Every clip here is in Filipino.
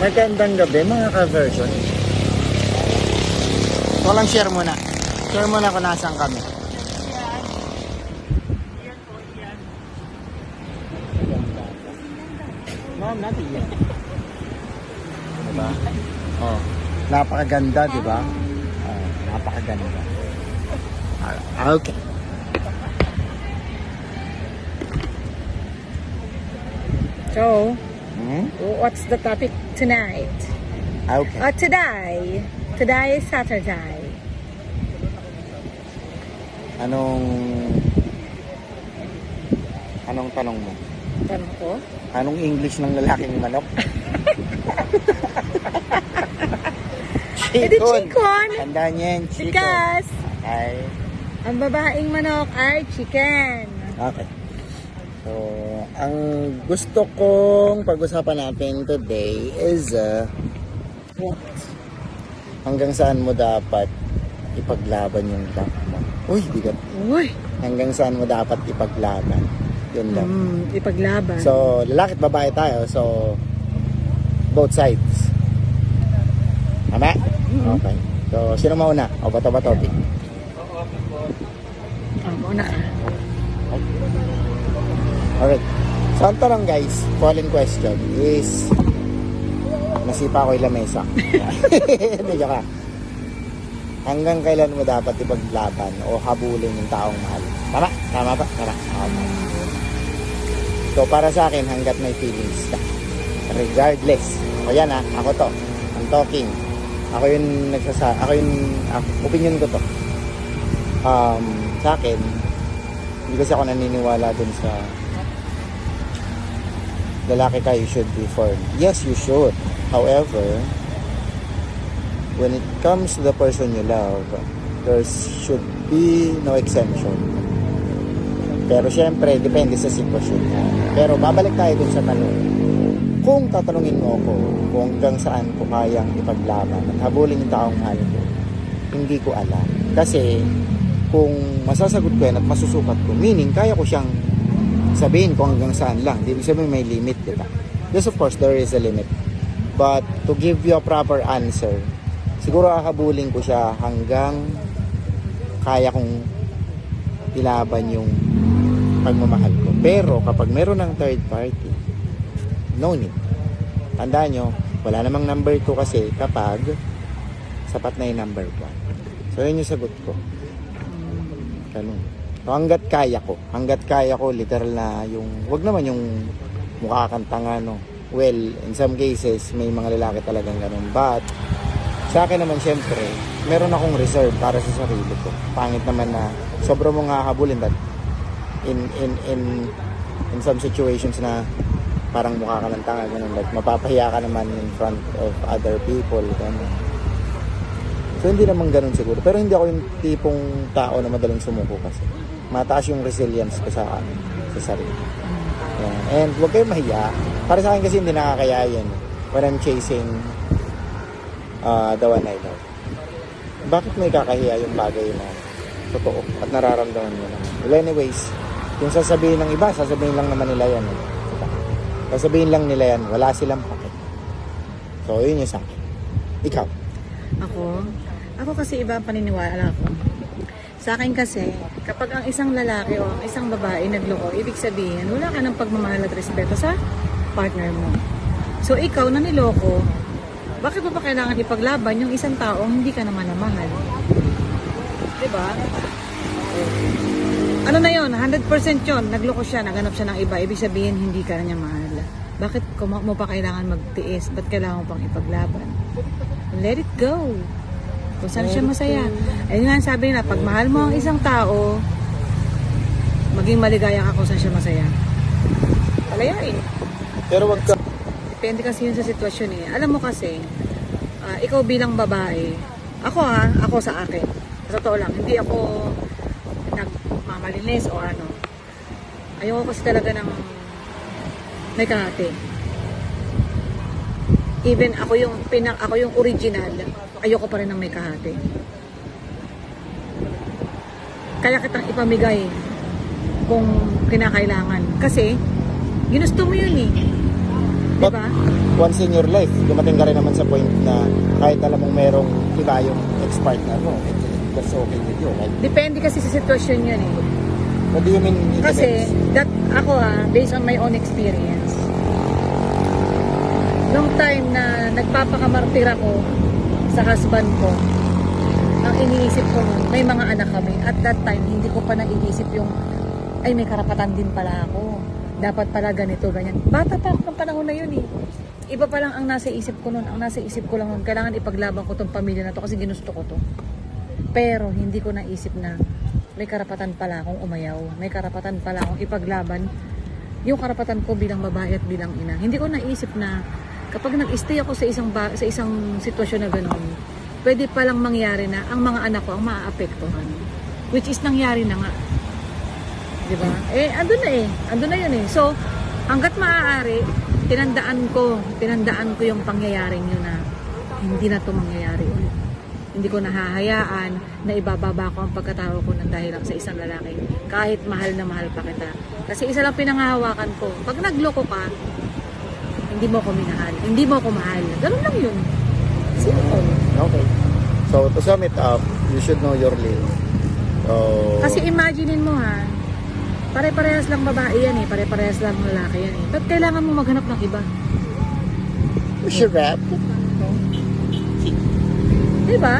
Magandang gabi mga ka-version. Walang share muna. Share muna kung nasaan kami. Ma'am, natin yan. Diba? Oh, napakaganda, diba? Oh, napakaganda. Okay. So, what's the topic tonight? Okay. Today is Saturday. Anong tanong mo? Tanong ko? Anong English ng lalaking manok? Edi chicken! Tandaan niya yan, chicken. Because Okay. ang babaeng manok ay chicken. Okay. So, ang gusto kong pag-usapan natin today is What? hanggang saan mo dapat ipaglaban yung duck mo. Uy, bigat. Uy! Hanggang saan mo dapat ipaglaban. Yun lang. Ipaglaban. So, lalaki at babae tayo. So, both sides. Tama? Okay. So, sino mauna? O bato-bato? Mauna ka. Alright. So, ang tanong guys, calling question is nasipa ko yung lamesa. Hindi, joke lang. Hanggang kailan mo dapat ipaglaban o habulin yung taong mahal? Tama? Tama ba? Tama. Okay. So, para sa akin, hanggat may feelings ka. Regardless. O yan ako to. I'm talking. Ako yung opinion ko to. Sa akin, hindi kasi ako naniniwala dun sa lalaki ka, you should be firm. Yes, you should. However, when it comes to the person you love, there should be no exemption. Pero syempre, depende sa sitwasyon. Pero babalik tayo dun sa tanong. Kung tatanungin mo ako kung hanggang saan ko kayang ipaglaban at habulin yung taong mahal ko, hindi ko alam. Kasi kung masasagot ko yan at masusukat ko, meaning kaya ko siyang sabihin kung hanggang saan lang. Ibig sabihin may limit, diba? Yes, of course, there is a limit. But to give you a proper answer, siguro hahabulin ko siya hanggang kaya kong ilaban yung pagmamahal ko. Pero kapag meron ng third party, no need. Tandaan nyo, wala namang number 2 kasi kapag sapat na yung number 1. So yun yung sagot ko. Ganun. So, hanggat kaya ko, literal na yung, wag naman yung mukha kang tanga, no. Well, in some cases, may mga lalaki talagang ganun. But, sa akin naman, syempre, meron akong reserve para sa sarili ko. Pangit naman na sobrang mong hahabulin that in some situations na parang mukha ka ng tanga, ganun. Like, mapapahiya ka naman in front of other people, ganun. So, hindi naman ganun siguro. Pero hindi ako yung tipong tao na madaling sumuko kasi. Mataas yung resilience ko sa sarili. Yeah. And huwag kayong mahiya. Para sa akin kasi hindi nakakaya yan when I'm chasing the one I love. Bakit may kakahiya yung bagay na totoo at nararamdaman mo naman? Well, anyways, yung sasabihin ng iba, sasabihin lang naman nila yan. Sasabihin lang nila yan, wala silang pake. So, yun yung sa akin. Ikaw? Ako kasi iba ang paniniwala ko. Sa akin kasi, kapag ang isang lalaki o ang isang babae nagloko, ibig sabihin, wala ka ng pagmamahal at respeto sa partner mo. So, ikaw na niloko, bakit mo pa kailangan ipaglaban yung isang taong hindi ka naman namahal? Diba? Ano na yun? 100% yun. Nagloko siya, naganap siya ng iba. Ibig sabihin, hindi ka na niya mahal. Bakit mo pa kailangan magtiis? Ba't kailangan mo pang ipaglaban? Let it go. Kung saan siya masaya. Ayun nga sabi nila, pag mahal mo ang isang tao, maging maligaya ka kung saan siya masaya. Palayain. Pero wag ka. Depende kasi yun sa sitwasyon eh. Alam mo kasi, ikaw bilang babae, ako sa akin. Sa totoo lang, hindi ako nagmamalinis o ano. Ayoko kasi talaga ng may kahati. Even ako yung original, ayoko pa rin ng may kahati. Kaya kitang ipamigay kung kinakailangan. Kasi, ginusto mo yun eh. Di ba? Once in your life, dumating ka rin naman sa point na kahit alam mong merong iba yung ex-partner mo, that's okay with you, right? Depende kasi sa sitwasyon yun eh. What do you mean? It Kasi, depends? ako based on my own experience, nung time na nagpapakamartir ako sa husband ko, ang iniisip ko nun, may mga anak kami. At that time, hindi ko pa naiisip yung, ay may karapatan din pala ako. Dapat pala ganito, ganyan. Bata pa ako ng panahon na yun eh. Iba pa lang ang nasa isip ko nun. Ang nasa isip ko lang nun, kailangan ipaglaban ko tong pamilya na to kasi ginusto ko to. Pero hindi ko naisip na may karapatan pala akong umayaw. May karapatan pala akong ipaglaban yung karapatan ko bilang babae at bilang ina. Hindi ko naisip na kapag nag-stay ako sa isang sitwasyon na gano'n, pwede palang mangyari na ang mga anak ko ang maaapektuhan. Which is nangyari na nga. Di ba? Andun na yun eh. So, hanggat maaari, tinandaan ko yung pangyayaring yun na hindi na to mangyayari ulit. Hindi ko nahahayaan na ibababa ko ang pagkatao ko ng dahil lang sa isang lalaki. Kahit mahal na mahal pa kita. Kasi isa lang pinangahawakan ko. Pag nagloko ka, hindi mo ko minahal. Hindi mo ko mahal. Ganun lang yun. Simple. Okay. So, to sum it up, you should know your limit. So, Kasi imaginein mo ha, pare-parehas lang babae yan eh. Pare-parehas lang lalaki yan eh. Ba't kailangan mo maghanap ng iba? we should wrap. Diba?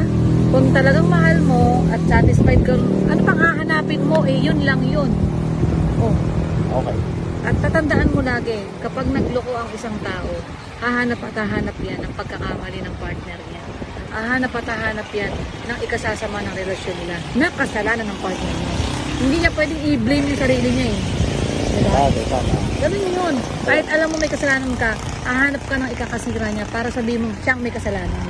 Kung talagang mahal mo at satisfied ka, ano pang hahanapin mo eh, yun lang yun. Oh. Okay. At tatandaan mo lagi, kapag nagloko ang isang tao, hahanap at hahanap yan ng pagkakamali ng partner niya. Hahanap at hahanap yan ng ikasasama ng relasyon nila na kasalanan ng partner niya. Hindi niya pwedeng i-blame yung sarili niya eh. Diba? Okay, tama. Ganun yun. Kahit alam mo may kasalanan ka, hahanap ka ng ikakasira niya para sabihin mo siyang may kasalanan.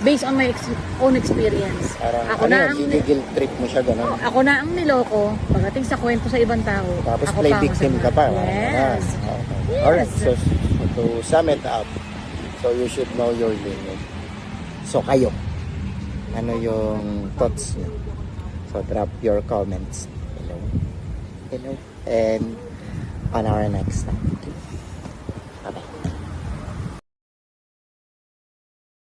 Based on my own experience. Parang, Ako na ang i-guilt trip mo siya, gano'n. ako na ang niloko pagdating sa kwento sa ibang tao. Tapos ako play pa ang victim masama. ka pa. Yes. Okay. Yes. Alright, so to sum it up, so you should know your limit. So kayo, ano yung thoughts nyo? So drop your comments. Hello. And on our next time. Okay. Bye-bye.